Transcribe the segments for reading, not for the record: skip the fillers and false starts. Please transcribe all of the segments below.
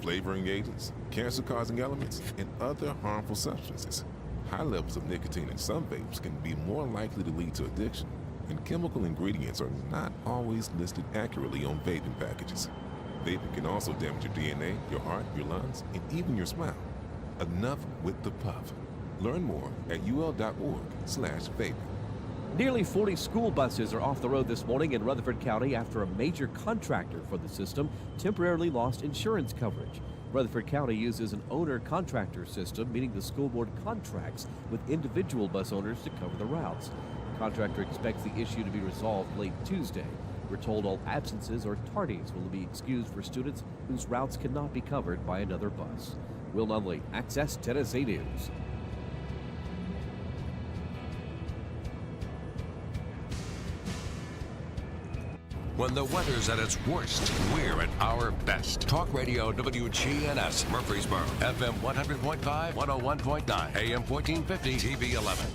flavoring agents, cancer-causing elements, and other harmful substances. High levels of nicotine in some vapes can be more likely to lead to addiction, and chemical ingredients are not always listed accurately on vaping packages. Vaping can also damage your DNA, your heart, your lungs, and even your smile. Enough with the puff. Learn more at ul.org/vaping. Nearly 40 school buses are off the road this morning in Rutherford County after a major contractor for the system temporarily lost insurance coverage. Rutherford County uses an owner-contractor system, meaning the school board contracts with individual bus owners to cover the routes. The contractor expects the issue to be resolved late Tuesday. We're told all absences or tardies will be excused for students whose routes cannot be covered by another bus. Will Nunley, Access Tennessee News. When the weather's at its worst, we're at our best. Talk Radio WGNS, Murfreesboro, FM 100.5, 101.9, AM 1450, TV 11.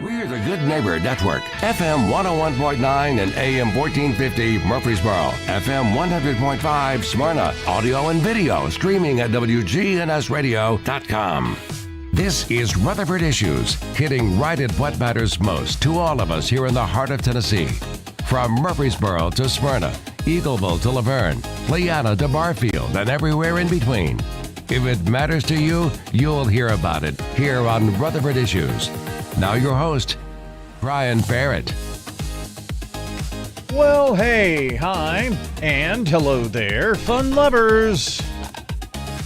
We're the Good Neighbor Network, FM 101.9 and AM 1450 Murfreesboro, FM 100.5 Smyrna, audio and video streaming at wgnsradio.com. This is Rutherford Issues, hitting right at what matters most to all of us here in the heart of Tennessee. From Murfreesboro to Smyrna, Eagleville to Laverne, Leanna to Barfield, and everywhere in between. If it matters to you, you'll hear about it here on Rutherford Issues. Now your host, Brian Barrett. Well, hey, hi, and hello there, fun lovers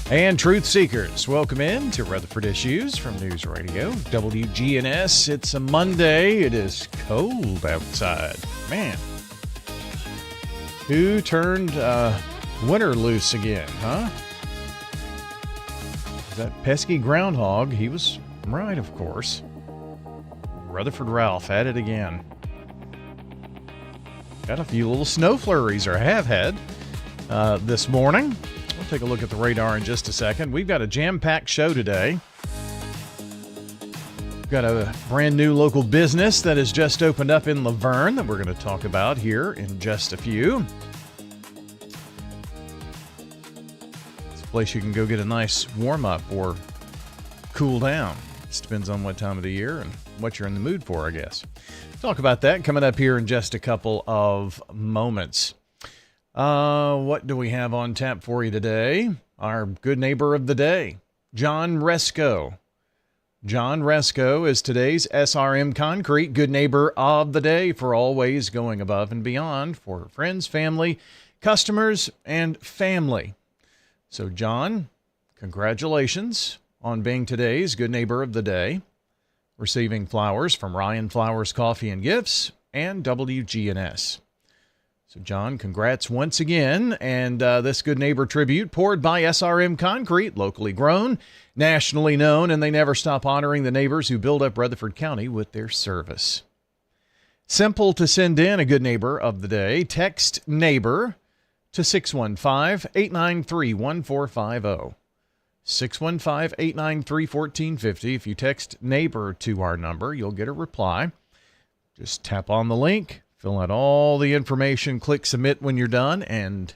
and truth seekers. Welcome in to Rutherford Issues from News Radio WGNS. It's a Monday. It is cold outside. Man, who turned winter loose again, huh? That pesky groundhog. He was right, of course. Rutherford Ralph at it again. Got a few little snow flurries, or have had, this morning. We'll take a look at the radar in just a second. We've got a jam-packed show today. We've got a brand new local business that has just opened up in Laverne that we're going to talk about here in just a few. It's a place you can go get a nice warm-up or cool down. It depends on what time of the year and what you're in the mood for, I guess. Talk about that coming up here in just a couple of moments. What do we have on tap for you today? Our good neighbor of the day, John Resco. John Resco is today's SRM Concrete Good Neighbor of the Day for always going above and beyond for friends, family, customers, and family. So, John, congratulations on being today's Good Neighbor of the Day. Receiving flowers from Ryan Flowers Coffee and Gifts and WGNS. So, John, congrats once again. And this Good Neighbor tribute poured by SRM Concrete, locally grown, nationally known, and they never stop honoring the neighbors who build up Rutherford County with their service. Simple to send in a Good Neighbor of the Day. Text NEIGHBOR to 615-893-1450. 615-893-1450. If you text NEIGHBOR to our number, you'll get a reply. Just tap on the link, fill out all the information, click submit when you're done, and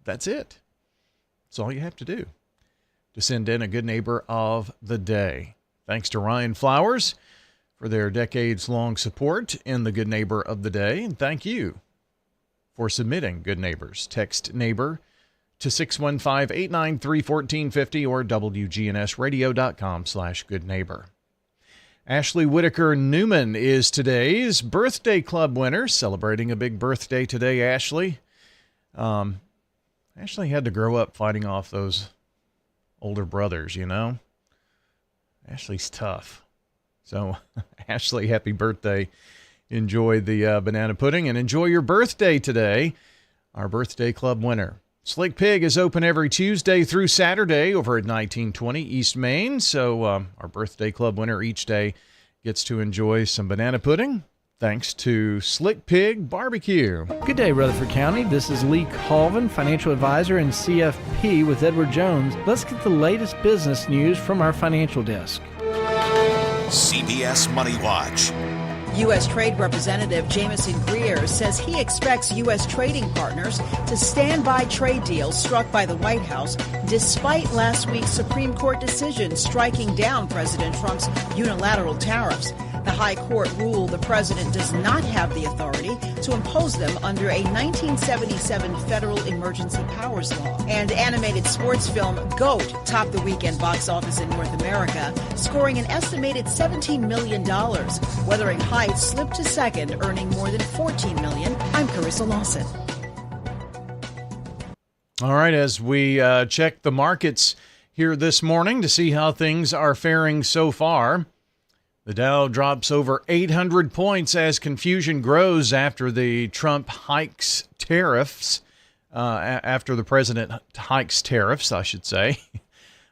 that's it. That's all you have to do to send in a Good Neighbor of the Day. Thanks to Ryan Flowers for their decades-long support in the Good Neighbor of the Day, and thank you for submitting Good Neighbors. Text NEIGHBOR to 615-893-1450 or wgnsradio.com/goodneighbor. Ashley Whitaker Newman is today's birthday club winner, celebrating a big birthday today, Ashley. Ashley had to grow up fighting off those older brothers, you know. Ashley's tough. So, Ashley, happy birthday. Enjoy the banana pudding and enjoy your birthday today, our birthday club winner. Slick Pig is open every Tuesday through Saturday over at 1920 East Main. So our birthday club winner each day gets to enjoy some banana pudding thanks to Slick Pig Barbecue. Good day, Rutherford County. This is Lee Colvin, financial advisor and CFP with Edward Jones. Let's get the latest business news from our financial desk. CBS Money Watch. U.S. Trade Representative Jameson Greer says he expects U.S. trading partners to stand by trade deals struck by the White House despite last week's Supreme Court decision striking down President Trump's unilateral tariffs. The High Court ruled the president does not have the authority to impose them under a 1977 federal emergency powers law. And animated sports film GOAT topped the weekend box office in North America, scoring an estimated $17 million. Wuthering Heights slipped to second, earning more than $14 million. I'm Carissa Lawson. All right, as we check the markets here this morning to see how things are faring so far, the Dow drops over 800 points as confusion grows after the Trump hikes tariffs, after the president hikes tariffs, I should say.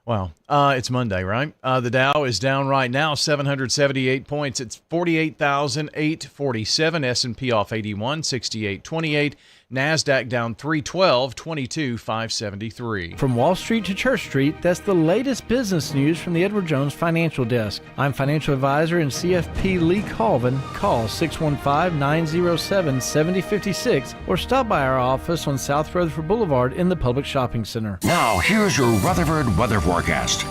Well, it's Monday, right? The Dow is down right now, 778 points. It's 48,847. S&P off 81, 68.28. NASDAQ down 312, 22,573. From Wall Street to Church Street, that's the latest business news from the Edward Jones Financial Desk. I'm financial advisor and CFP Lee Colvin. Call 615-907-7056 or stop by our office on South Rutherford Boulevard in the Public Shopping Center. Now, here's your Rutherford weather forecast.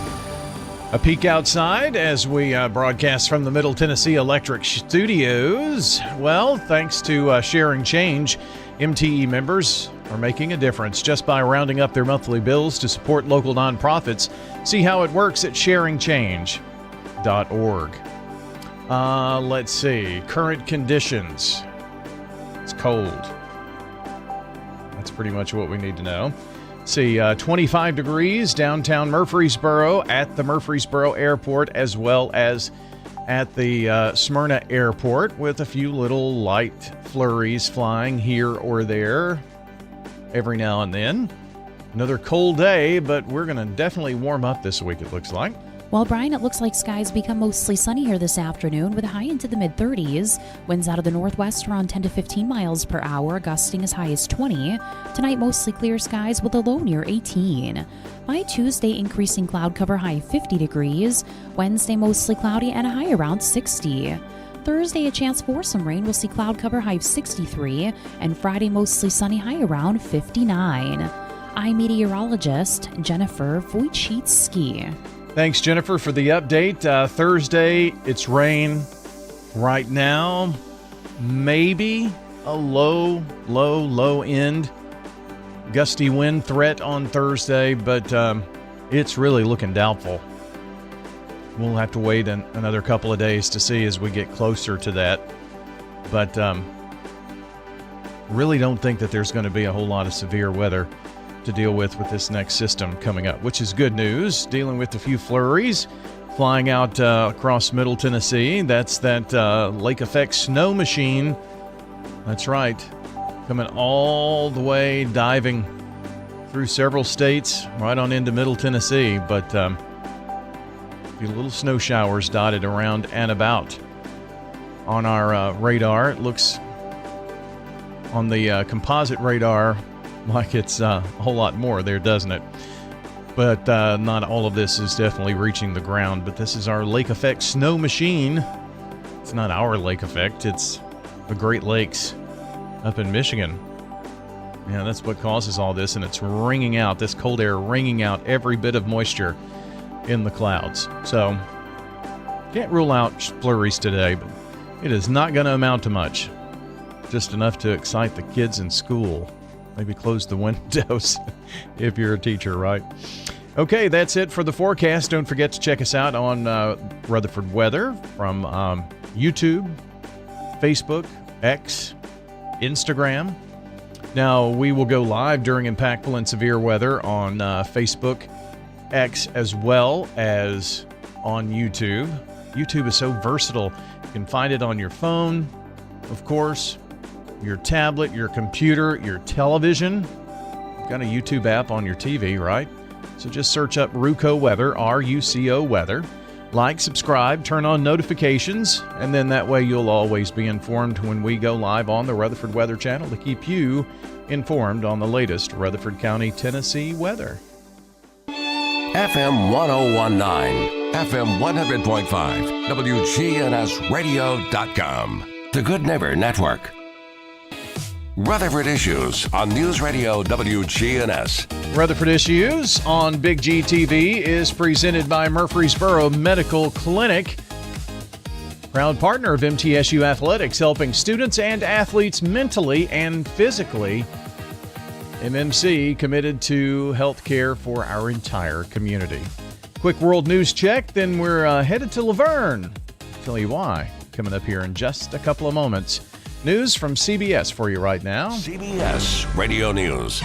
A peek outside as we broadcast from the Middle Tennessee Electric Studios. Well, thanks to Sharing Change, MTE members are making a difference just by rounding up their monthly bills to support local nonprofits. See how it works at sharingchange.org. Let's see. Current conditions. It's cold. That's pretty much what we need to know. See, 25 degrees downtown Murfreesboro at the Murfreesboro Airport, as well as at the Smyrna Airport, with a few little light flurries flying here or there every now and then. Another cold day, but we're going to definitely warm up this week, it looks like. Well, Brian, it looks like skies become mostly sunny here this afternoon with a high into the mid-30s. Winds out of the northwest around 10 to 15 miles per hour, gusting as high as 20. Tonight, mostly clear skies with a low near 18. By Tuesday, increasing cloud cover, high 50 degrees. Wednesday, mostly cloudy and a high around 60. Thursday, a chance for some rain. We'll see cloud cover, high 63. And Friday, mostly sunny, high around 59. I'm meteorologist Jennifer Wojcicki. Thanks, Jennifer, for the update. Thursday, it's rain right now. Maybe a low end gusty wind threat on Thursday, but it's really looking doubtful. We'll have to wait another couple of days to see as we get closer to that. But really don't think that there's going to be a whole lot of severe weather to deal with this next system coming up, which is good news. Dealing with a few flurries flying out across Middle Tennessee. That's that lake effect snow machine. That's right. Coming all the way, diving through several states, right on into Middle Tennessee. But a few little snow showers dotted around and about on our radar. It looks on the composite radar like it's a whole lot more there, doesn't it? But not all of this is definitely reaching the ground. But this is our lake effect snow machine. It's not our lake effect. It's the Great Lakes up in Michigan. Yeah, that's what causes all this, and it's wringing out, this cold air wringing out every bit of moisture in the clouds. So, can't rule out flurries today, but it is not going to amount to much. Just enough to excite the kids in school. Maybe close the windows if you're a teacher, right? Okay, that's it for the forecast. Don't forget to check us out on Rutherford Weather from YouTube, Facebook, X, Instagram. Now, we will go live during impactful and severe weather on Facebook, X, as well as on YouTube. YouTube is so versatile. You can find it on your phone, of course, your tablet, your computer, your television. You've got a YouTube app on your TV, right? So just search up Ruco Weather, R-U-C-O Weather. Like, subscribe, turn on notifications, and then that way you'll always be informed when we go live on the Rutherford Weather Channel to keep you informed on the latest Rutherford County, Tennessee weather. FM 1019, FM 100.5, WGNSradio.com. The Good Neighbor Network. Rutherford Issues on News Radio WGNS. Rutherford Issues on Big G TV is presented by Murfreesboro Medical Clinic. Proud partner of MTSU Athletics, helping students and athletes mentally and physically. MMC committed to health care for our entire community. Quick world news check, then we're headed to Laverne. Tell you why, coming up here in just a couple of moments. News from CBS for you right now. CBS Radio News.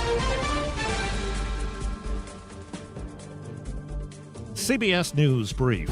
CBS News Brief.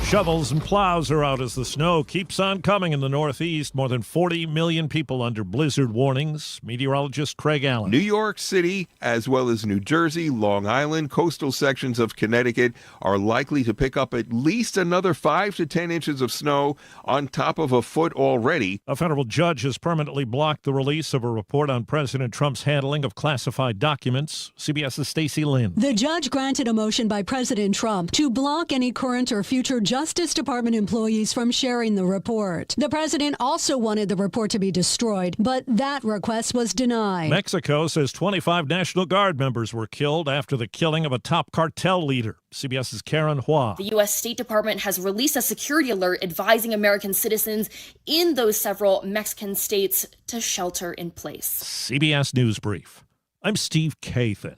Shovels and plows are out as the snow keeps on coming in the Northeast. More than 40 million people under blizzard warnings. Meteorologist Craig Allen. New York City, as well as New Jersey, Long Island, coastal sections of Connecticut are likely to pick up at least another 5 to 10 inches of snow on top of a foot already. A federal judge has permanently blocked the release of a report on President Trump's handling of classified documents. CBS's Stacey Lynn. The judge granted a motion by President Trump to block any current or future Justice Department employees from sharing the report. The president also wanted the report to be destroyed, but that request was denied. Mexico says 25 National Guard members were killed after the killing of a top cartel leader. CBS's Karen Hua. The U.S. State Department has released a security alert advising American citizens in those several Mexican states to shelter in place. CBS News Brief. I'm Steve Kathan.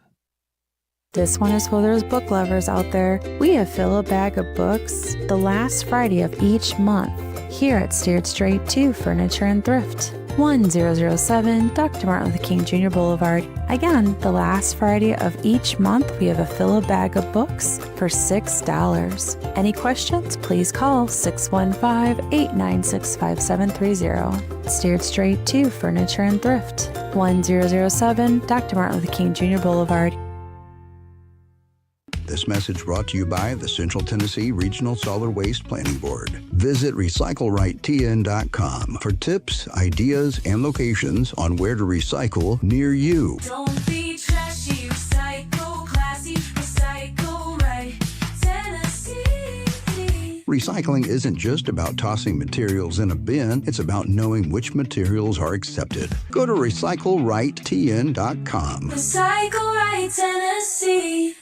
This one is for those book lovers out there. We have Fill a Bag of Books the last Friday of each month here at Steered Straight 2 Furniture and Thrift, 1007 Dr. Martin Luther King Jr. Boulevard. Again, the last Friday of each month, we have a Fill a Bag of Books for $6. Any questions, please call 615-896-5730. Steered Straight 2 Furniture and Thrift, 1007 Dr. Martin Luther King Jr. Boulevard. This message brought to you by the Central Tennessee Regional Solid Waste Planning Board. Visit RecycleRightTN.com for tips, ideas, and locations on where to recycle near you. Don't be trashy, recycle classy, recycle right, Tennessee. Recycling isn't just about tossing materials in a bin, it's about knowing which materials are accepted. Go to RecycleRightTN.com. Recycle right, Tennessee.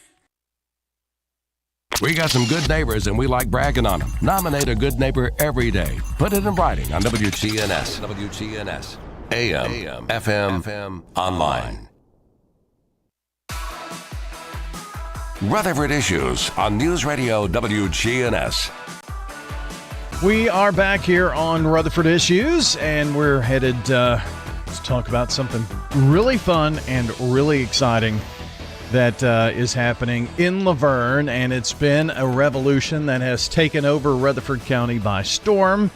We got some good neighbors and we like bragging on them. Nominate a good neighbor every day. Put it in writing on WGNS. WGNS. AM, FM, online. Rutherford Issues on News Radio WGNS. We are back here on Rutherford Issues, and we're headed to talk about something really fun and really exciting that is happening in Laverne, and it's been a revolution that has taken over Rutherford County by storm.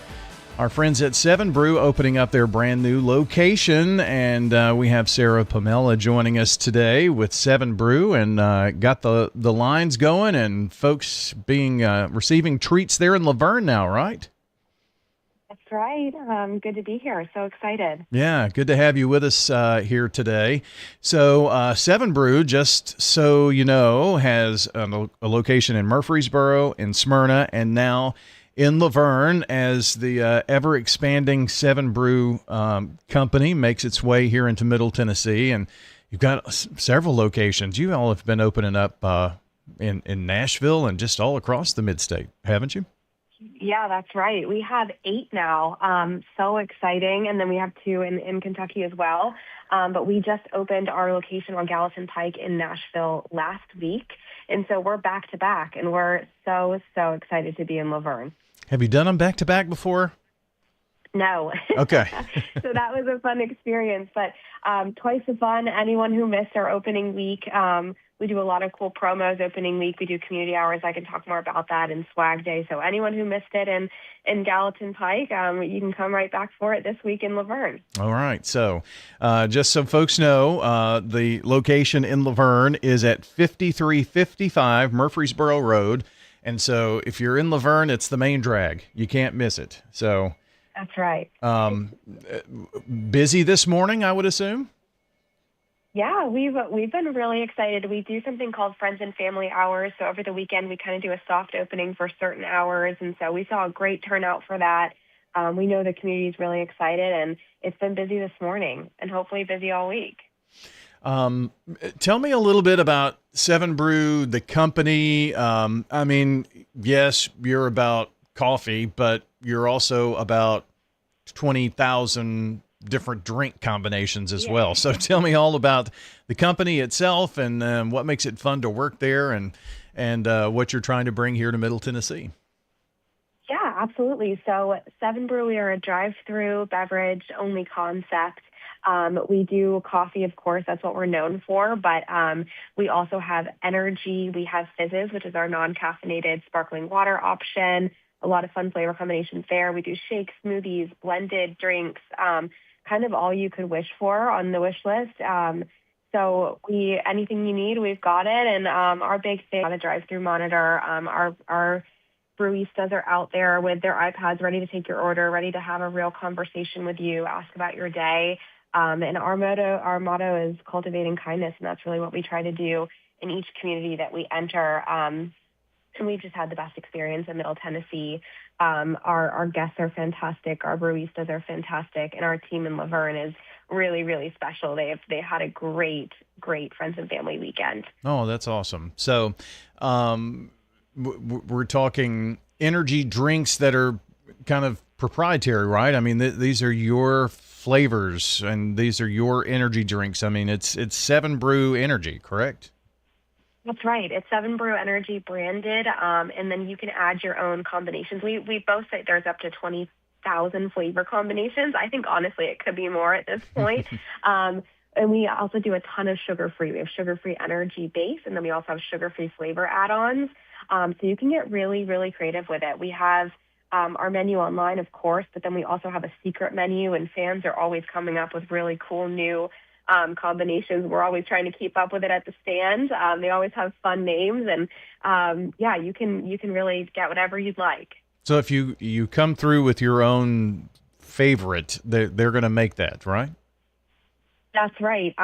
Our friends at 7 Brew opening up their brand new location, and we have Sarah Pamela joining us today with 7 Brew, and got the lines going and folks being receiving treats there in Laverne now, right? That's right. Good to be here. So excited. Yeah, good to have you with us here today. So 7 Brew, just so you know, has a location in Murfreesboro, in Smyrna, and now in Laverne as the ever-expanding 7 Brew company makes its way here into Middle Tennessee. And you've got several locations. You all have been opening up in Nashville and just all across the mid-state, haven't you? Yeah, that's right. We have 8 now. So exciting. And then we have 2 in Kentucky as well. But we just opened our location on Gallatin Pike in Nashville last week. And so we're back to back, and we're so excited to be in Laverne. Have you done them back to back before? No. Okay. So that was a fun experience, but twice as fun. Anyone who missed our opening week, we do a lot of cool promos opening week. We do community hours. I can talk more about that, and swag day. So anyone who missed it in Gallatin Pike, you can come right back for it this week in Laverne. All right. So just so folks know, the location in Laverne is at 5355 Murfreesboro Road. And so if you're in Laverne, it's the main drag. You can't miss it. So that's right. Busy this morning, I would assume? Yeah, we've been really excited. We do something called Friends and Family Hours. So over the weekend, we kind of do a soft opening for certain hours, and so we saw a great turnout for that. We know the community is really excited, and it's been busy this morning, and hopefully busy all week. Tell me a little bit about Seven Brew, the company. I mean, yes, you're about coffee, but you're also about 20,000 different drink combinations as well. So tell me all about the company itself and what makes it fun to work there and what you're trying to bring here to Middle Tennessee. Yeah, absolutely. So Seven Brew, we are a drive-through beverage only concept. We do coffee, of course, that's what we're known for, but we also have energy. We have fizzes, which is our non-caffeinated sparkling water option. A lot of fun flavor combinations there. We do shakes, smoothies, blended drinks, kind of all you could wish for on the wish list. So anything you need, we've got it. And our big thing on a drive-through monitor, our brewistas are out there with their iPads ready to take your order, ready to have a real conversation with you, ask about your day. And our motto is cultivating kindness, and that's really what we try to do in each community that we enter. And we've just had the best experience in Middle Tennessee. Our guests are fantastic. Our brewistas are fantastic. And our team in Laverne is really, really special. They had a great friends and family weekend. Oh, that's awesome. So we're talking energy drinks that are kind of proprietary, right? I mean, these are your flavors and these are your energy drinks. I mean, it's Seven Brew Energy, correct? That's right. It's Seven Brew Energy branded, and then you can add your own combinations. We both say there's up to 20,000 flavor combinations. I think, honestly, it could be more at this point. And we also do a ton of sugar-free. We have sugar-free energy base, and then we also have sugar-free flavor add-ons. So you can get really, really creative with it. We have our menu online, of course, but then we also have a secret menu, and fans are always coming up with really cool new combinations. We're always trying to keep up with it at the stand. They always have fun names, and you can really get whatever you'd like. So if you come through with your own favorite, they're going to make that, right? That's right.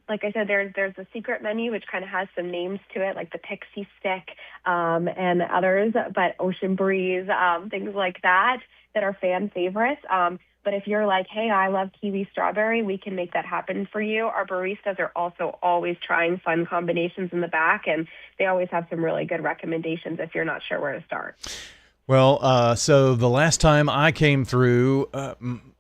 Like I said, there's a secret menu which kind of has some names to it, like the Pixie Stick and others, but Ocean Breeze, things like that are fan favorites. But if you're like, hey, I love kiwi strawberry, we can make that happen for you. Our baristas are also always trying fun combinations in the back, and they always have some really good recommendations if you're not sure where to start. Well, so the last time I came through,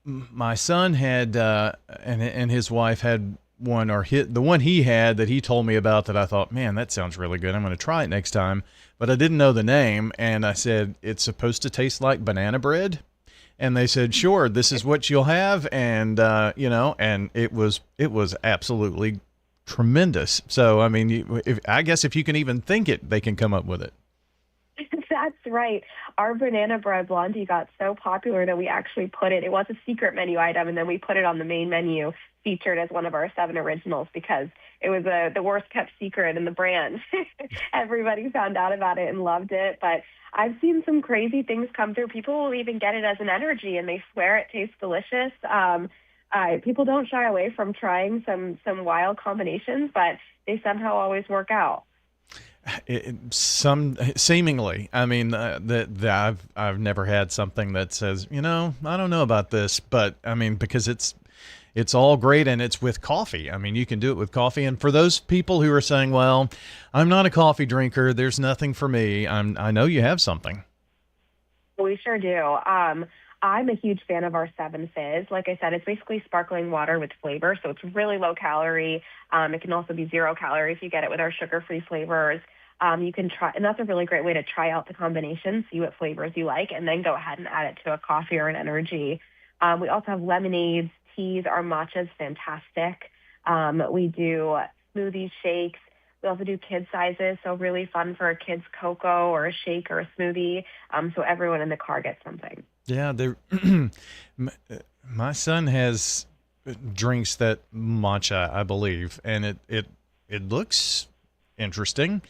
my son had and his wife had one, or the one he had that he told me about that I thought, man, that sounds really good. I'm going to try it next time. But I didn't know the name, and I said, it's supposed to taste like banana bread. And they said, sure, this is what you'll have. And, and it was absolutely tremendous. So, I mean, I guess if you can even think it, they can come up with it. That's right. Our banana bread blondie got so popular that we actually it was a secret menu item, and then we put it on the main menu, featured as one of our 7 originals, because it was the worst kept secret in the brand. Everybody found out about it and loved it. But I've seen some crazy things come through. People will even get it as an energy, and they swear it tastes delicious. People don't shy away from trying some wild combinations, but they somehow always work out. Seemingly, I mean, I've never had something that says, I don't know about this, but I mean, because it's all great, and it's with coffee. I mean, you can do it with coffee. And for those people who are saying, well, I'm not a coffee drinker, there's nothing for me, I know you have something. We sure do. I'm a huge fan of our 7 Fizz. Like I said, it's basically sparkling water with flavor, so it's really low calorie. It can also be 0 calorie if you get it with our sugar-free flavors. You can try, and that's a really great way to try out the combination, see what flavors you like, and then go ahead and add it to a coffee or an energy. We also have lemonades, teas. Our matcha is fantastic. We do smoothies, shakes. We also do kid sizes, so really fun for a kid's cocoa or a shake or a smoothie, so everyone in the car gets something. Yeah, my son has drinks that matcha, I believe, and it looks interesting,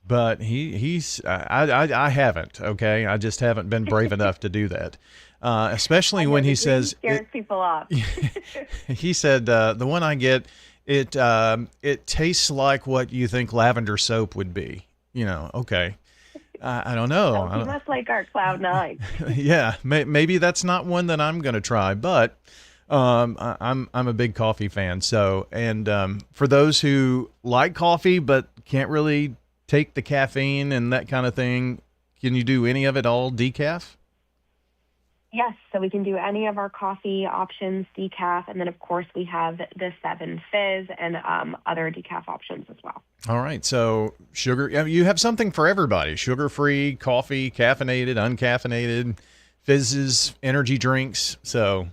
but I haven't. Okay, I just haven't been brave enough to do that. Especially when he says scares people off. He said the one I get, It tastes like what you think lavender soap would be. Okay. I don't know. Sounds much like our Cloud 9. Yeah, maybe that's not one that I'm going to try, but I'm a big coffee fan. So, and for those who like coffee but can't really take the caffeine and that kind of thing, can you do any of it all decaf? Yes, so we can do any of our coffee options, decaf, and then of course we have the 7 Fizz and other decaf options as well. All right, so sugar, you have something for everybody: sugar-free, coffee, caffeinated, uncaffeinated, fizzes, energy drinks. So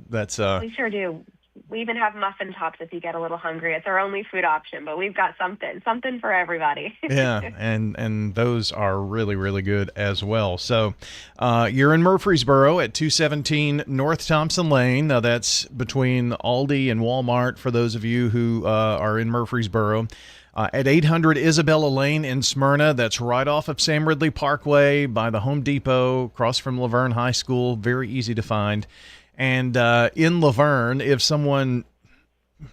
that's we sure do. We even have muffin tops if you get a little hungry. It's our only food option, but we've got something for everybody. Yeah, and those are really, really good as well. So you're in Murfreesboro at 217 North Thompson Lane. Now that's between Aldi and Walmart for those of you who are in Murfreesboro. At 800 Isabella Lane in Smyrna, that's right off of Sam Ridley Parkway by the Home Depot, across from Laverne High School. Very easy to find. And in Laverne, if someone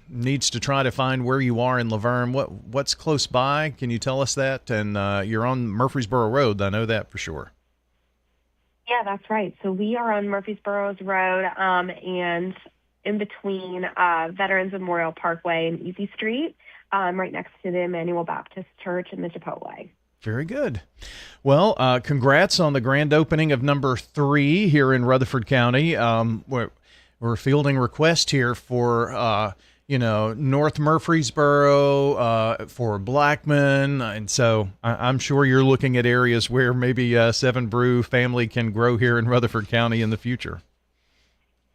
needs to try to find where you are in Laverne, what's close by? Can you tell us that? And you're on Murfreesboro Road. I know that for sure. Yeah, that's right. So we are on Murfreesboro Road and in between Veterans Memorial Parkway and Easy Street, right next to the Emmanuel Baptist Church and the Chipotle. Very good. Well, congrats on the grand opening of number 3 here in Rutherford County. We're fielding requests here for, North Murfreesboro, for Blackman. And so I'm sure you're looking at areas where maybe 7 Brew family can grow here in Rutherford County in the future.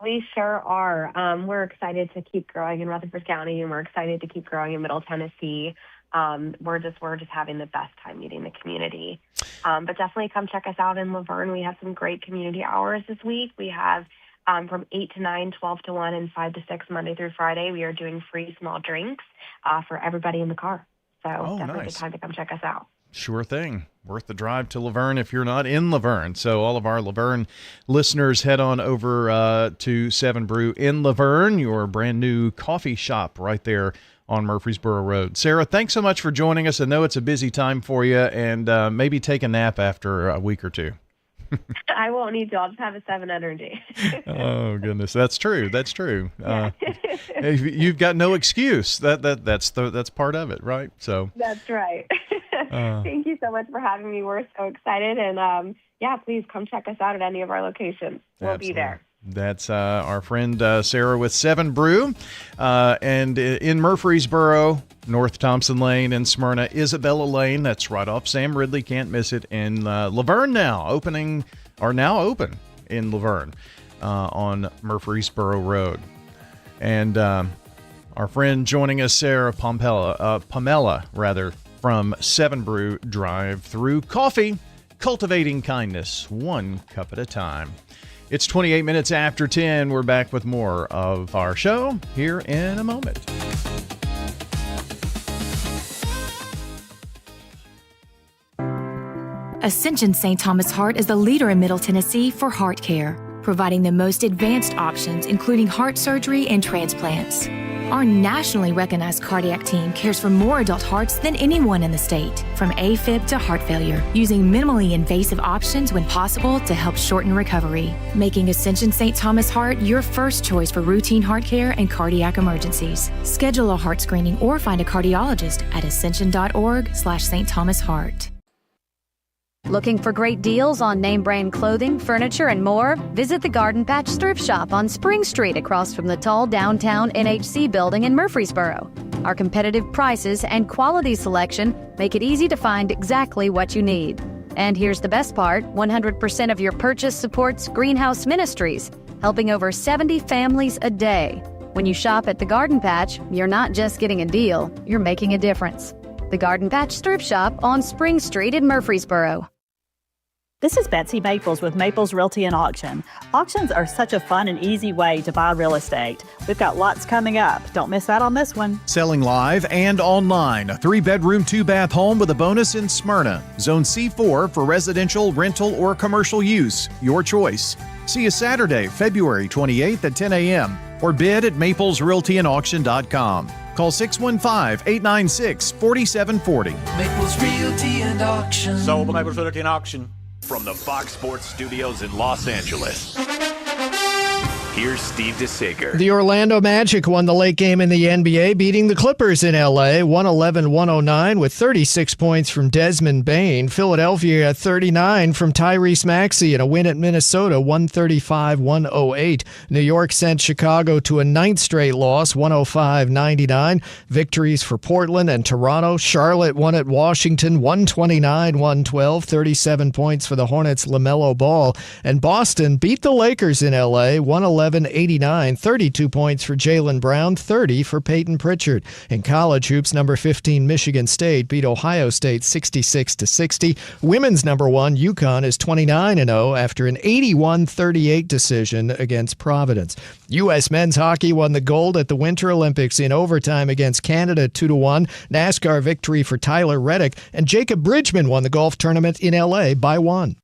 We sure are. We're excited to keep growing in Rutherford County, and we're excited to keep growing in Middle Tennessee. We're just having the best time meeting the community. But definitely come check us out in Laverne. We have some great community hours this week. We have from 8 to 9, 12 to 1, and 5 to 6 Monday through Friday. We are doing free small drinks for everybody in the car. So definitely nice. a good time to come check us out. Sure thing. Worth the drive to Laverne if you're not in Laverne. So all of our Laverne listeners, head on over to 7 Brew in Laverne, your brand new coffee shop right there on Murfreesboro Road. Sarah, thanks so much for joining us. I know it's a busy time for you, and maybe take a nap after a week or two. I won't need to. I'll just have a 7 energy. Oh, goodness. That's true. That's true. Yeah. You've got no excuse. That's part of it, right? So That's right. Thank you so much for having me. We're so excited. And please come check us out at any of our locations. We'll be there. That's our friend Sarah with 7 Brew. And in Murfreesboro, North Thompson Lane and Smyrna, Isabella Lane. That's right off Sam Ridley. Can't miss it. And Laverne now open in Laverne on Murfreesboro Road. And our friend joining us, Sarah Pamela, from 7 Brew Drive-Through Coffee, cultivating kindness, 1 cup at a time. It's 28 minutes after 10. We're back with more of our show here in a moment. Ascension St. Thomas Heart is the leader in Middle Tennessee for heart care, providing the most advanced options, including heart surgery and transplants. Our nationally recognized cardiac team cares for more adult hearts than anyone in the state, from AFib to heart failure, using minimally invasive options when possible to help shorten recovery, making Ascension St. Thomas Heart your first choice for routine heart care and cardiac emergencies. Schedule a heart screening or find a cardiologist at ascension.org/St. Thomas Heart. Looking for great deals on name brand clothing, furniture, and more? Visit the Garden Patch Thrift Shop on Spring Street across from the tall downtown NHC building in Murfreesboro. Our competitive prices and quality selection make it easy to find exactly what you need. And here's the best part, 100% of your purchase supports Greenhouse Ministries, helping over 70 families a day. When you shop at the Garden Patch, you're not just getting a deal, you're making a difference. The Garden Patch Thrift Shop on Spring Street in Murfreesboro. This is Betsy Maples with Maples Realty and Auction. Auctions are such a fun and easy way to buy real estate. We've got lots coming up. Don't miss out on this one. Selling live and online. A 3-bedroom, 2-bath home with a bonus in Smyrna. Zone C4 for residential, rental, or commercial use. Your choice. See you Saturday, February 28th at 10 a.m. or bid at maplesrealtyandauction.com. Call 615-896-4740. Maples Realty and Auction. Sold Maples Realty and Auction. From the Fox Sports Studios in Los Angeles, here's Steve DeSager. The Orlando Magic won the late game in the NBA, beating the Clippers in L.A. 111-109 with 36 points from Desmond Bane. Philadelphia 39 from Tyrese Maxey in a win at Minnesota, 135-108. New York sent Chicago to a ninth straight loss, 105-99. Victories for Portland and Toronto. Charlotte won at Washington, 129-112. 37 points for the Hornets' LaMelo Ball. And Boston beat the Lakers in L.A., 111-89, 32 points for Jaylen Brown, 30 for Peyton Pritchard. In college hoops, number 15 Michigan State beat Ohio State 66-60. Women's number 1 UConn is 29-0 after an 81-38 decision against Providence. U.S. men's hockey won the gold at the Winter Olympics in overtime against Canada 2-1. NASCAR victory for Tyler Reddick, and Jacob Bridgman won the golf tournament in L.A. by 1.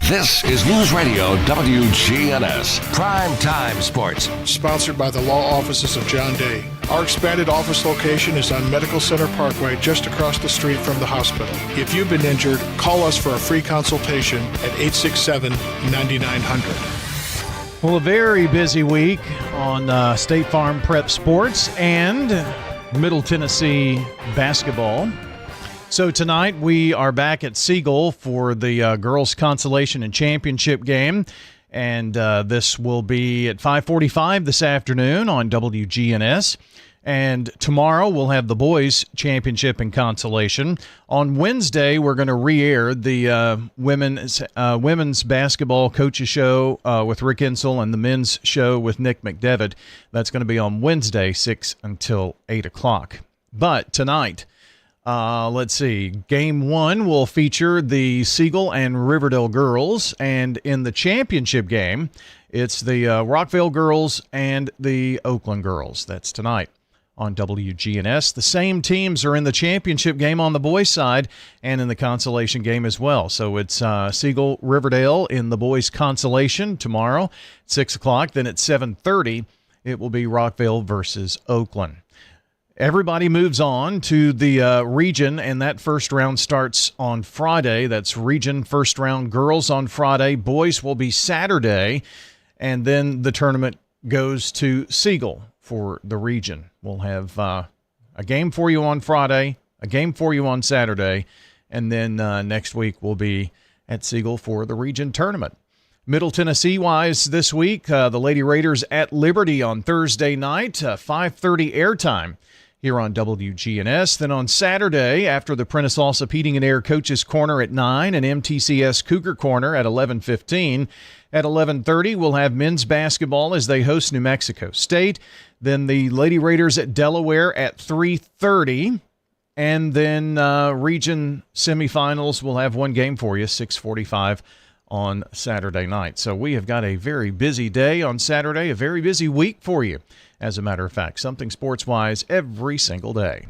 This is News Radio WGNS, Prime Time Sports. Sponsored by the law offices of John Day. Our expanded office location is on Medical Center Parkway, just across the street from the hospital. If you've been injured, call us for a free consultation at 867-9900. Well, a very busy week on State Farm Prep Sports and Middle Tennessee basketball. So tonight we are back at Siegel for the girls' consolation and championship game, and this will be at 5:45 this afternoon on WGNS. And tomorrow we'll have the boys' championship and consolation. On Wednesday we're going to re-air the women's basketball coaches show with Rick Insel and the men's show with Nick McDevitt. That's going to be on Wednesday, 6 until 8 o'clock. But tonight, let's see. Game 1 will feature the Siegel and Riverdale girls, and in the championship game, it's the Rockville girls and the Oakland girls. That's tonight on WGNS. The same teams are in the championship game on the boys' side and in the consolation game as well. So it's Siegel, Riverdale in the boys' consolation tomorrow at 6 o'clock. Then at 7:30, it will be Rockville versus Oakland. Everybody moves on to the region, and that first round starts on Friday. That's region first round girls on Friday. Boys will be Saturday, and then the tournament goes to Siegel for the region. We'll have a game for you on Friday, a game for you on Saturday, and then next week we'll be at Siegel for the region tournament. Middle Tennessee-wise this week, the Lady Raiders at Liberty on Thursday night, 5:30 airtime here on WGNS. Then on Saturday, after the Prentice Allsup Heating and Air Coaches Corner at 9 and MTCS Cougar Corner at 11:15. At 11:30, we'll have men's basketball as they host New Mexico State. Then the Lady Raiders at Delaware at 3:30. And then region semifinals, we'll have one game for you, 6:45 on Saturday night. So we have got a very busy day on Saturday, a very busy week for you. As a matter of fact, something sports-wise every single day.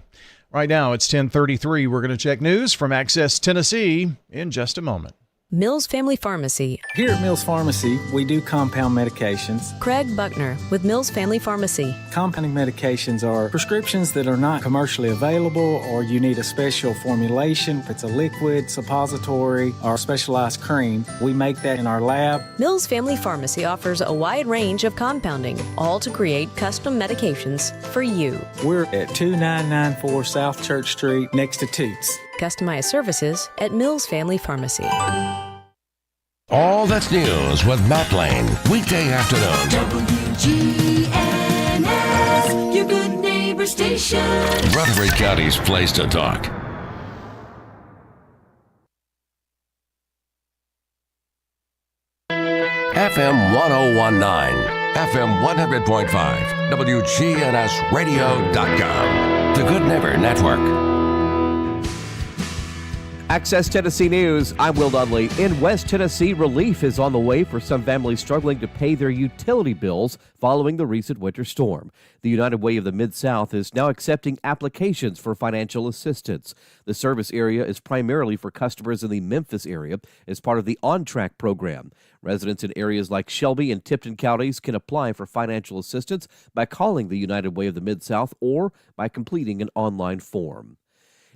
Right now, it's 10:33. We're going to check news from Access Tennessee in just a moment. Mills Family Pharmacy. Here at Mills Pharmacy, we do compound medications. Craig Buckner with Mills Family Pharmacy. Compounding medications are prescriptions that are not commercially available, or you need a special formulation. If it's a liquid, suppository, or specialized cream, we make that in our lab. Mills Family Pharmacy offers a wide range of compounding, all to create custom medications for you. We're at 2994 South Church Street, next to Toots. Customized services at Mills Family Pharmacy. All That's News with Matt Lane, weekday afternoon. WGNS, your good neighbor station. Rutherford County's place to talk. FM 1019, FM 100.5, WGNSradio.com. The Good Neighbor Network. Access Tennessee News, I'm Will Dudley. In West Tennessee, relief is on the way for some families struggling to pay their utility bills following the recent winter storm. The United Way of the Mid-South is now accepting applications for financial assistance. The service area is primarily for customers in the Memphis area as part of the On Track program. Residents in areas like Shelby and Tipton counties can apply for financial assistance by calling the United Way of the Mid-South or by completing an online form.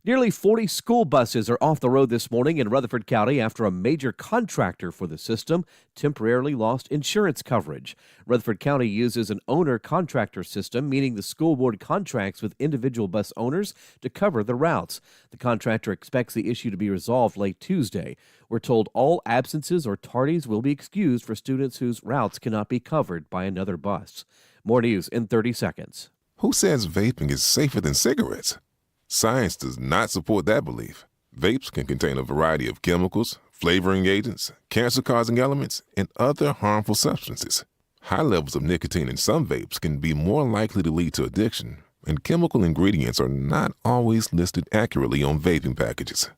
Nearly 40 school buses are off the road this morning in Rutherford County after a major contractor for the system temporarily lost insurance coverage. Rutherford County uses an owner-contractor system, meaning the school board contracts with individual bus owners to cover the routes. The contractor expects the issue to be resolved late Tuesday. We're told all absences or tardies will be excused for students whose routes cannot be covered by another bus. More news in 30 seconds. Who says vaping is safer than cigarettes? Science does not support that belief. Vapes can contain a variety of chemicals, flavoring agents, cancer-causing elements, and other harmful substances. High levels of nicotine in some vapes can be more likely to lead to addiction, and chemical ingredients are not always listed accurately on vaping packages.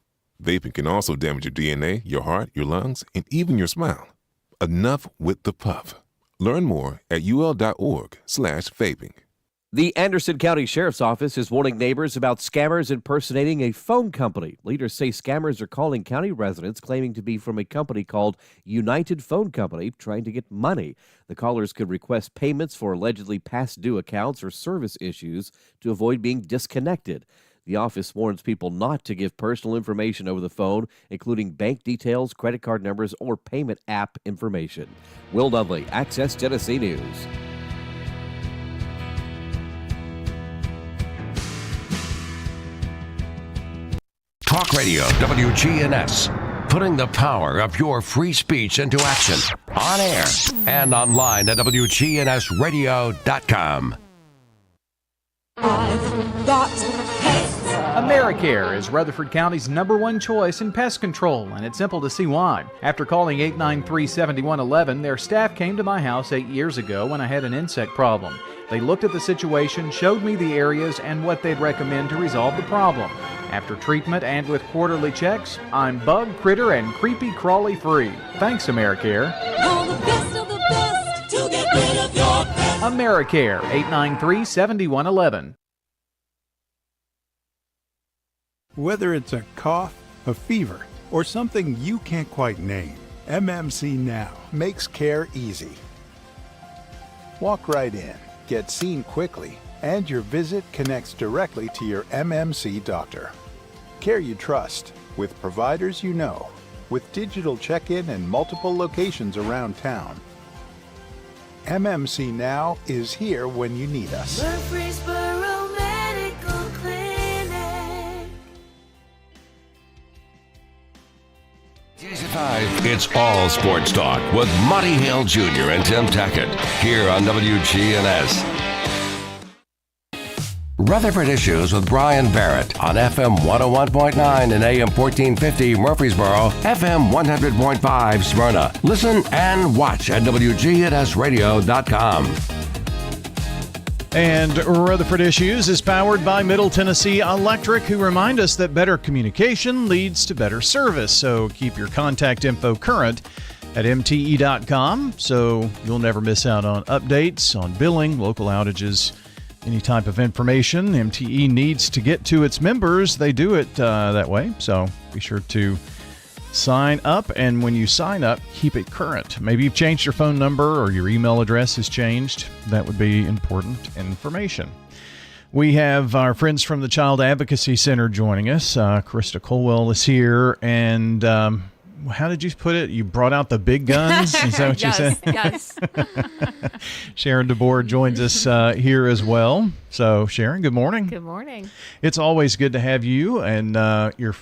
Vaping can also damage your DNA, your heart, your lungs, and even your smile. Enough with the puff. Learn more at ul.org/vaping. The Anderson County Sheriff's Office is warning neighbors about scammers impersonating a phone company. Leaders say scammers are calling county residents claiming to be from a company called United Phone Company trying to get money. The callers could request payments for allegedly past due accounts or service issues to avoid being disconnected. The office warns people not to give personal information over the phone, including bank details, credit card numbers, or payment app information. Will Dudley, Access Tennessee News. Talk Radio WGNS, putting the power of your free speech into action on air and online at wgnsradio.com. I've got pets. AmeriCare is Rutherford County's #1 choice in pest control, and it's simple to see why. After calling 893-7111, their staff came to my house 8 years ago when I had an insect problem. They looked at the situation, showed me the areas and what they'd recommend to resolve the problem. After treatment and with quarterly checks, I'm bug, critter, and creepy crawly free. Thanks, AmeriCare. Call the best of the best to get rid of your pets. AmeriCare, 893-7111. Whether it's a cough, a fever, or something you can't quite name, MMC Now makes care easy. Walk right in, get seen quickly, and your visit connects directly to your MMC doctor. Care you trust, with providers you know, with digital check-in and multiple locations around town. MMC Now is here when you need us. Murfreesboro Medical Clinic. It's all sports talk with Monty Hale Jr. and Tim Tackett here on WGNS. Rutherford Issues with Brian Barrett on FM 101.9 and AM 1450 Murfreesboro, FM 100.5 Smyrna. Listen and watch at wgnsradio.com. And Rutherford Issues is powered by Middle Tennessee Electric, who remind us that better communication leads to better service. So keep your contact info current at mte.com so you'll never miss out on updates, on billing, local outages, any type of information MTE needs to get to its members. They do it that way. So be sure to sign up, and when you sign up, keep it current. Maybe you've changed your phone number or your email address has changed. That would be important information. We have our friends from the Child Advocacy Center joining us. Krista Colwell is here, and how did you put it? You brought out the big guns? Is that what you said? Yes. Sharon DeBoer joins us here as well. So, Sharon, good morning. Good morning. It's always good to have you and your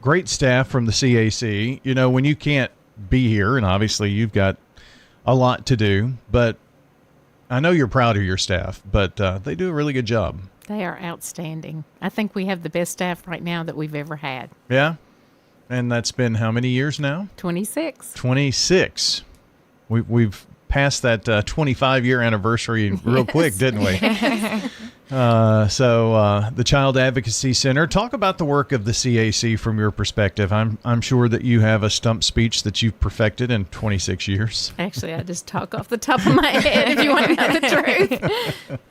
great staff from the CAC. You know, when you can't be here, and obviously you've got a lot to do, but I know you're proud of your staff, but they do a really good job. They are outstanding. I think we have the best staff right now that we've ever had. Yeah? And that's been how many years now? 26. 26. We've passed that 25-year anniversary real quick, didn't we? The Child Advocacy Center. Talk about the work of the CAC from your perspective. I'm sure that you have a stump speech that you've perfected in 26 years. Actually, I just talk off the top of my head if you want to know the truth.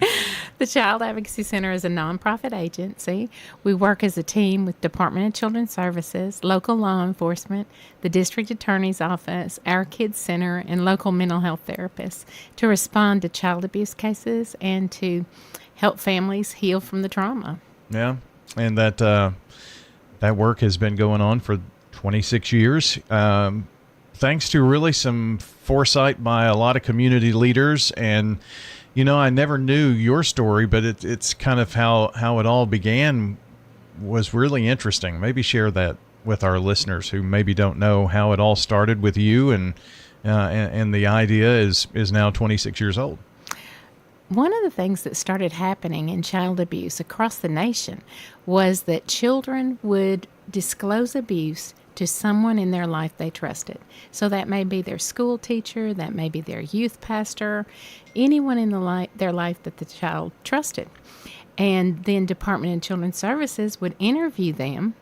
The Child Advocacy Center is a nonprofit agency. We work as a team with Department of Children's Services, local law enforcement, the District Attorney's Office, our Kids Center, and local mental health therapists to respond to child abuse cases and to help families heal from the trauma. Yeah, and that work has been going on for 26 years. Thanks to really some foresight by a lot of community leaders. And, I never knew your story, but it's kind of how it all began was really interesting. Maybe share that with our listeners who maybe don't know how it all started with you, and the idea is now 26 years old. One of the things that started happening in child abuse across the nation was that children would disclose abuse to someone in their life they trusted. So that may be their school teacher, that may be their youth pastor, anyone in their life that the child trusted. And then Department of Children's Services would interview them.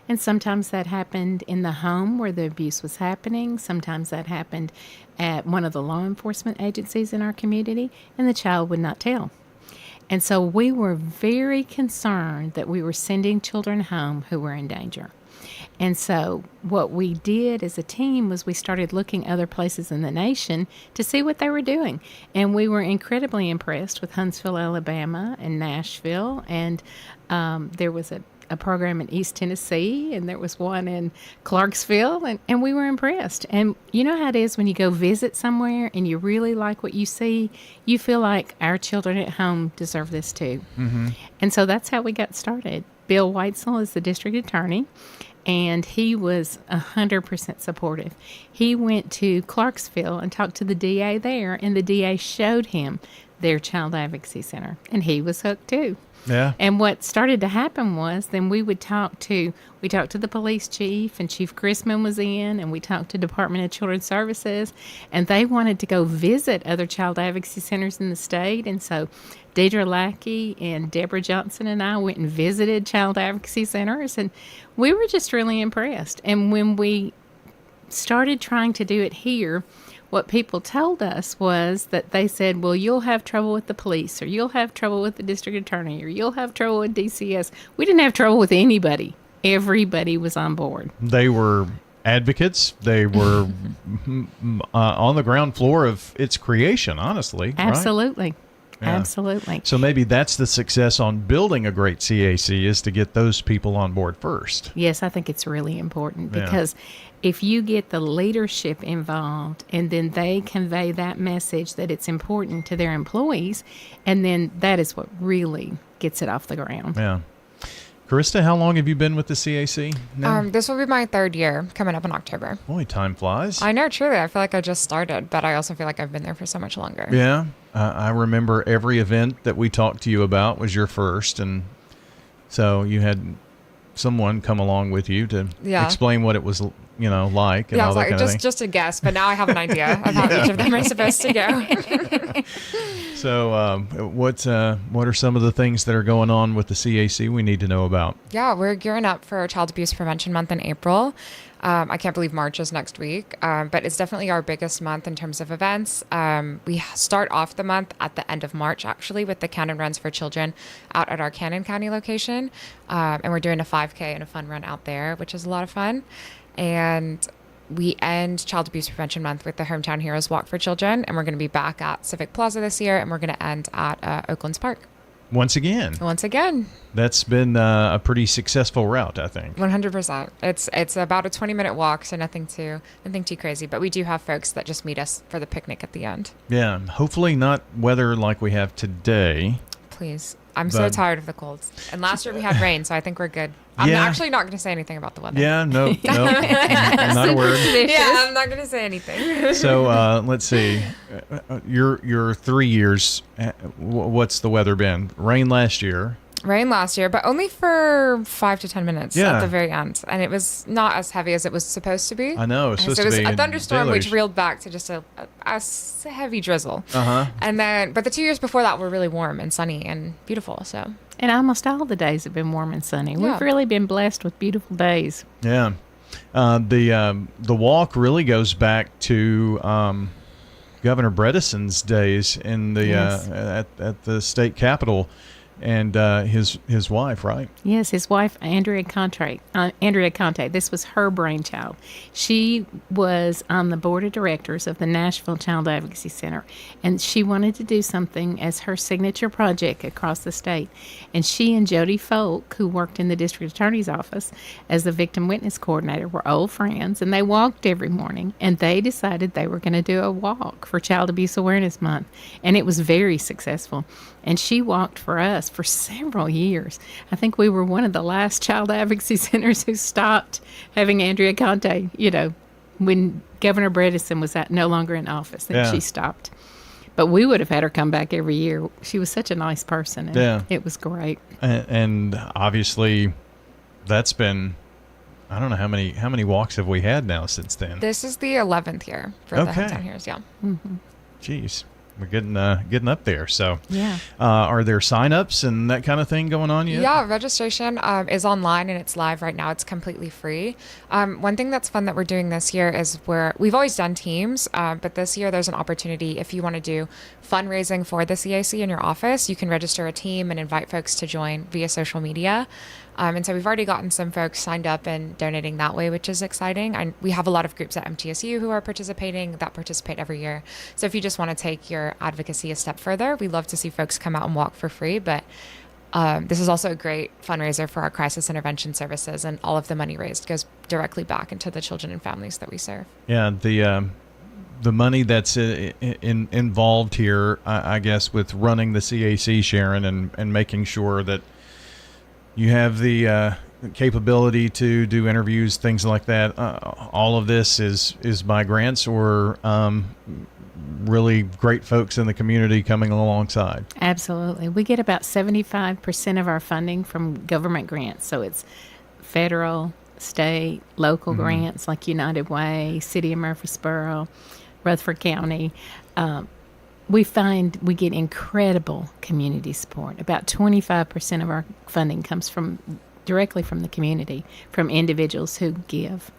And sometimes that happened in the home where the abuse was happening. Sometimes that happened at one of the law enforcement agencies in our community, and the child would not tell. And so we were very concerned that we were sending children home who were in danger. And so what we did as a team was we started looking other places in the nation to see what they were doing. And we were incredibly impressed with Huntsville, Alabama, and Nashville. And there was a program in East Tennessee, and there was one in Clarksville, and we were impressed. And you know how it is when you go visit somewhere and you really like what you see, you feel like our children at home deserve this too. Mm-hmm. And so that's how we got started. Bill Weitzel is the district attorney, and he was 100% supportive. He went to Clarksville and talked to the DA there, and the DA showed him their Child Advocacy Center, and he was hooked too. Yeah. And what started to happen was then we talked to the police chief, and Chief Chrisman was in, and we talked to Department of Children's Services, and they wanted to go visit other child advocacy centers in the state. And so Deidre Lackey and Deborah Johnson and I went and visited child advocacy centers, and we were just really impressed. And when we started trying to do it here, what people told us was that they said, well, you'll have trouble with the police, or you'll have trouble with the district attorney, or you'll have trouble with DCS. We didn't have trouble with anybody. Everybody was on board. They were advocates. They were on the ground floor of its creation, honestly. Absolutely. Right? Yeah. Absolutely. So maybe that's the success on building a great CAC, is to get those people on board first. Yes, I think it's really important because if you get the leadership involved and then they convey that message that it's important to their employees, and then that is what really gets it off the ground. Yeah. Carissa, how long have you been with the CAC now? This will be my third year, coming up in October. Boy, time flies. I know, truly. I feel like I just started, but I also feel like I've been there for so much longer. Yeah. I remember every event that we talked to you about was your first, and so you had someone come along with you to explain what it was, like. And I all was that like, kind of just a guess, but now I have an idea of how each of them are supposed to go. So what are some of the things that are going on with the CAC we need to know about? Yeah, we're gearing up for Child Abuse Prevention Month in April. I can't believe March is next week, but it's definitely our biggest month in terms of events. We start off the month at the end of March, actually, with the Cannon Runs for Children out at our Cannon County location. And we're doing a 5K and a fun run out there, which is a lot of fun. And we end Child Abuse Prevention Month with the Hometown Heroes Walk for Children. And we're going to be back at Civic Plaza this year, and we're going to end at Oaklands Park. Once again. That's been a pretty successful route, I think. 100%. It's about a 20-minute walk, so nothing too crazy. But we do have folks that just meet us for the picnic at the end. Yeah, hopefully not weather like we have today. Please. I'm so tired of the colds. And last year we had rain, so I think we're good. I'm actually not going to say anything about the weather. Yeah, no, not a word. Yeah, I'm not going to say anything. So let's see. Your 3 years, what's the weather been? Rain last year. rain last year, but only for 5 to 10 minutes Yeah. at the very end. And it was not as heavy as it was supposed to be. I know. It's supposed So it was to be a thunderstorm, which deluge. reeled back to just a heavy drizzle. Uh-huh. And then, but the 2 years before that were really warm and sunny and beautiful. So, And almost all the days have been warm and sunny. Yeah. We've really been blessed with beautiful days. Yeah. The walk really goes back to Governor Bredesen's days in the Yes. at the state capitol, and his wife, right? Yes, his wife, Andrea Conte. This was her brainchild. She was on the board of directors of the Nashville Child Advocacy Center, and she wanted to do something as her signature project across the state. And she and Jody Folk, who worked in the district attorney's office as the victim witness coordinator, were old friends, and they walked every morning. And they decided they were going to do a walk for Child Abuse Awareness Month, and it was very successful. And she walked for us for several years. I think we were one of the last child advocacy centers who stopped having Andrea Conte, when Governor Bredesen was no longer in office. Then Yeah. she stopped. But we would have had her come back every year. She was such a nice person, and Yeah. it was great. And obviously, that's been, I don't know how many walks have we had now since then. this is the 11th year for the Hometown Heroes. Yeah. Jeez, we're getting up there. So, Yeah. Are there sign-ups and that kind of thing going on yet? Yeah, registration is online and it's live right now. It's completely free. One thing that's fun that we're doing this year is we've always done teams, but this year there's an opportunity if you want to do fundraising for the CAC in your office, you can register a team and invite folks to join via social media. And so we've already gotten some folks signed up and donating that way, which is exciting. And we have a lot of groups at MTSU who are participating that participate every year. So if you just want to take your advocacy a step further, we love to see folks come out and walk for free. But this is also a great fundraiser for our crisis intervention services, and all of the money raised goes directly back into the children and families that we serve. Yeah, the money that's involved here, I guess, with running the CAC, Sharon, and making sure that you have the capability to do interviews, things like that. All of this is by grants or really great folks in the community coming alongside. Absolutely. We get about 75% of our funding from government grants. So it's federal, state, local grants like United Way, City of Murfreesboro, Rutherford County. We find we get incredible community support. About 25% of our funding comes directly from the community, from individuals who give.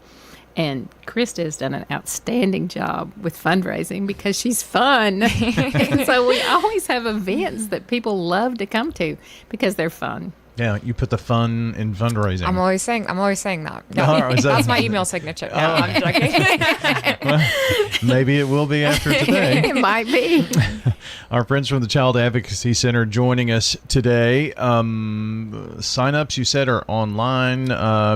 And Krista has done an outstanding job with fundraising because she's fun. And so we always have events that people love to come to because they're fun. Yeah, you put the fun in fundraising. I'm always saying that. No, Oh, is that- that's my email signature. No, I'm joking. Well, maybe it will be after today. It might be. Our friends from the Child Advocacy Center joining us today. Sign-ups, you said, are online.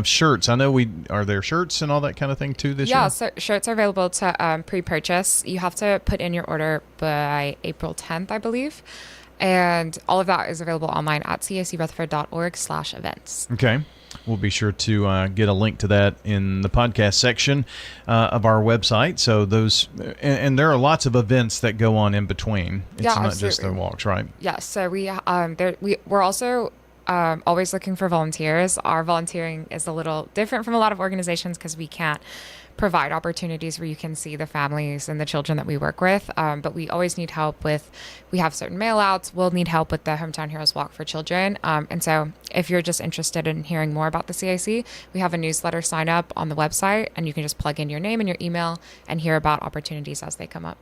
Shirts. I know are there shirts and all that kind of thing too this year? Yeah, so shirts are available to pre-purchase. You have to put in your order by April 10th, I believe. And all of that is available online at cacrutherford.org/events. Okay. We'll be sure to get a link to that in the podcast section of our website. So those, and there are lots of events that go on in between. It's Yeah, not just the absolutely. walks, right? Yes, so we're also always looking for volunteers. Our volunteering is a little different from a lot of organizations because we can't provide opportunities where you can see the families and the children that we work with. But we always need help we have certain mail outs. We'll need help with the Hometown Heroes Walk for Children. And so if you're just interested in hearing more about the CAC, we have a newsletter sign up on the website, and you can just plug in your name and your email and hear about opportunities as they come up.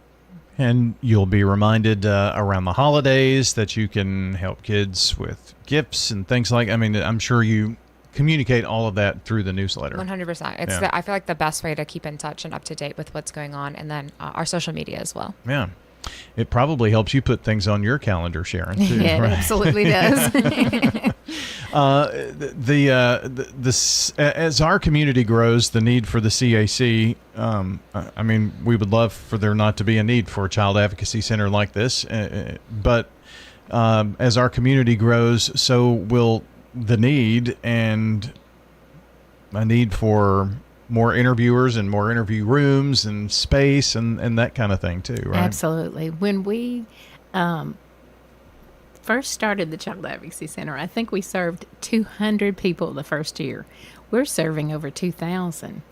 And you'll be reminded around the holidays that you can help kids with gifts and things like, I'm sure you communicate all of that through the newsletter. 100%. I feel like the best way to keep in touch and up to date with what's going on, and then our social media as well. Yeah. It probably helps you put things on your calendar, Sharon, too. Yeah, right? it absolutely does. As our community grows, the need for the CAC, we would love for there not to be a need for a child advocacy center like this, but as our community grows, so will the need, and a need for more interviewers and more interview rooms and space and that kind of thing too, right? Absolutely. When we first started the Child Advocacy Center, I think we served 200 people the first year. We're serving over 2,000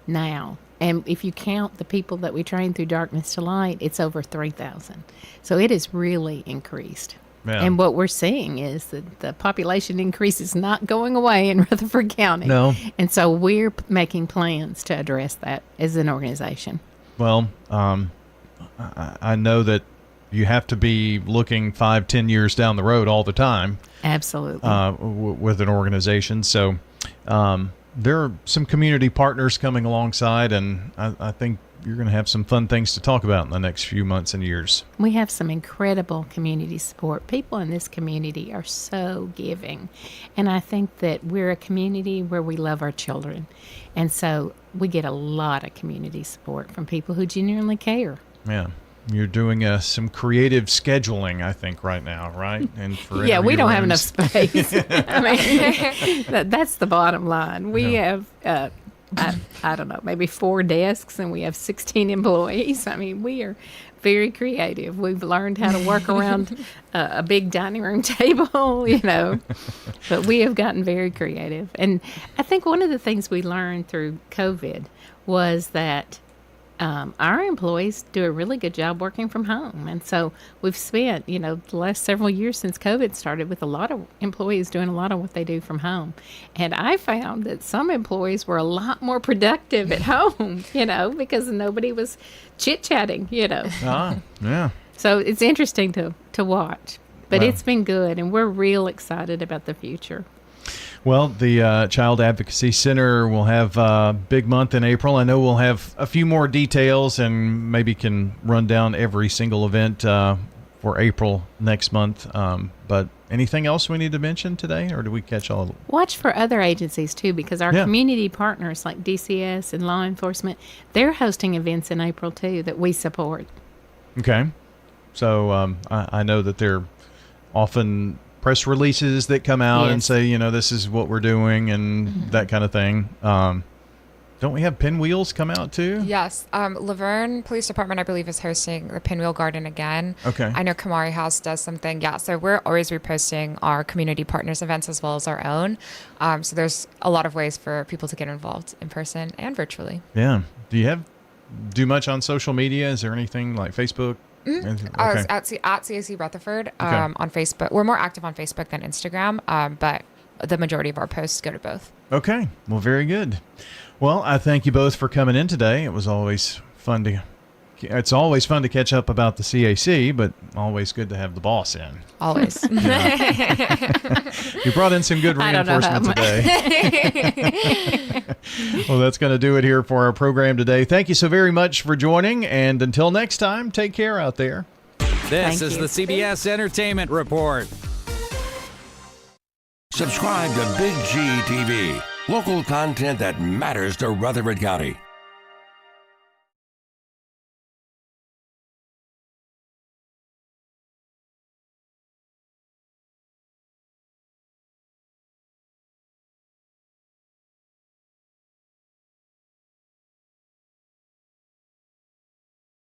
now. And if you count the people that we train through Darkness to Light, it's over 3,000. So it has really increased. Yeah. And what we're seeing is that the population increase is not going away in Rutherford County. No. And so we're making plans to address that as an organization. Well, I know that you have to be looking 5-10 years down the road all the time. Absolutely. With an organization. So there are some community partners coming alongside, and I think you're going to have some fun things to talk about in the next few months and years. We have some incredible community support. People in this community are so giving. And I think that we're a community where we love our children. And so we get a lot of community support from people who genuinely care. Yeah. You're doing some creative scheduling, I think, right now, right? And for yeah, we don't have enough space. I mean, that's the bottom line. We have, I don't know, maybe 4 desks, and we have 16 employees. I mean, we are very creative. We've learned how to work around a big dining room table, but we have gotten very creative. And I think one of the things we learned through COVID was that our employees do a really good job working from home. And so we've spent, the last several years since COVID started with a lot of employees doing a lot of what they do from home. And I found that some employees were a lot more productive at home, because nobody was chit-chatting, Yeah. So it's interesting to watch. But it's been good, and we're real excited about the future. Well, the Child Advocacy Center will have a big month in April. I know we'll have a few more details and maybe can run down every single event for April next month. But anything else we need to mention today, or do we catch all of it? Watch for other agencies, too, because our community partners like DCS and law enforcement, they're hosting events in April, too, that we support. Okay. So I know that they're often press releases that come out and say, this is what we're doing and that kind of thing. Don't we have Pinwheels come out too? Yes. Laverne Police Department, I believe, is hosting the Pinwheel Garden again. Okay. I know Kamari House does something. Yeah. So we're always reposting our community partners events as well as our own. So there's a lot of ways for people to get involved in person and virtually. Yeah. Do you do much on social media? Is there anything like Facebook? Okay. At CAC Rutherford on Facebook. We're more active on Facebook than Instagram, but the majority of our posts go to both. Okay. Well, very good. Well, I thank you both for coming in today. It was always fun to catch up about the CAC, but always good to have the boss in. Always. You brought in some good reinforcement today. Well, that's going to do it here for our program today. Thank you so very much for joining, and until next time, take care out there. This is the CBS Entertainment Report. Subscribe to Big G TV, local content that matters to Rutherford County.